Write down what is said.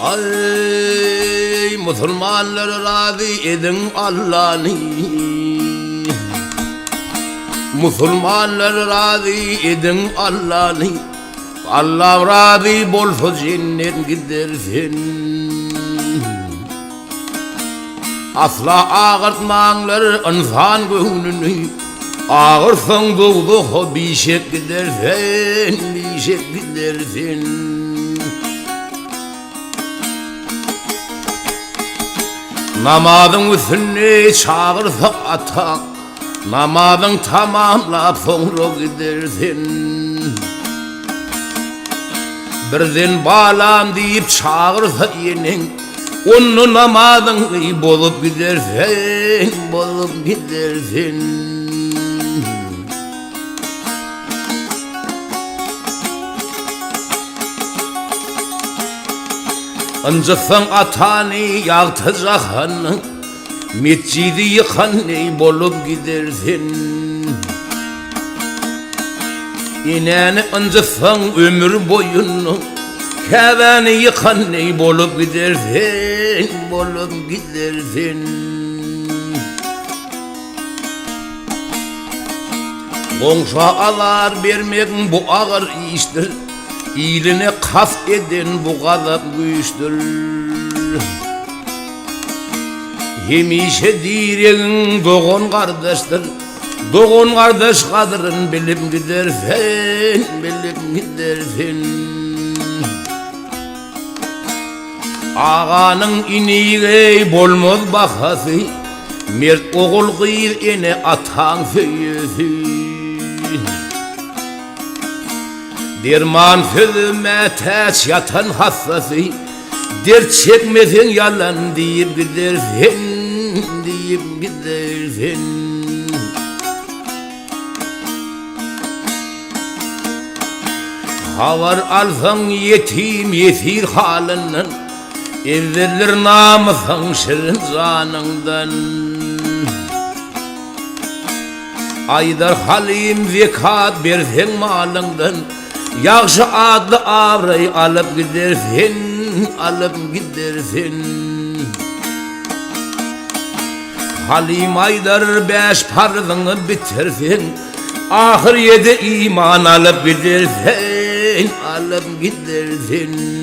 Ay Müslümanlar razı edin Allah'ını. Müslümanlar razı edin Allah'ını. Allah razı bolsa cennet gidersin. Asla ağırtmanlar insan gönlünü. Ağırsın doğduğu bir şey gidersin, bir şey gidersin. Namazın üstüne çağırsa atan, namazın tamamlap sonra gidersin. Birden balam deyip çağırsa yenin, onun namazın bolup gidersin, bolup gidersin. Ancaksan atanı yağtacağın, mescidi yıkanı bolup gidersin. İneni ancaksan ömür boyunu, keveni yıkanı bolup gidersin, bolup gidersin. Komşu alar vermek bu ağır iştir. İyiliğine kast eden bu kadar güçtür. Hemişe direğin doğun kardeştir. Doğun kardeş kadርን bilip gidersin, bilip gidersin. Ağanın iniği bolmaz bakası, mert oğul kıyır ene atan feyesi. Derman sözüme ters yatan hassası, dert çekmesin yalan deyip gidersin, deyip gidersin. Havar alsan yetim yesir halinden, evverilir namısan şirin canından. Aydar halim zekat bersen malından, yaxşı adlı avrayı alıp gidersin, alıp gidersin. Halim Aydar beş farzını bitirsin, ahir yedi iman alıp gidersin, alıp gidersin.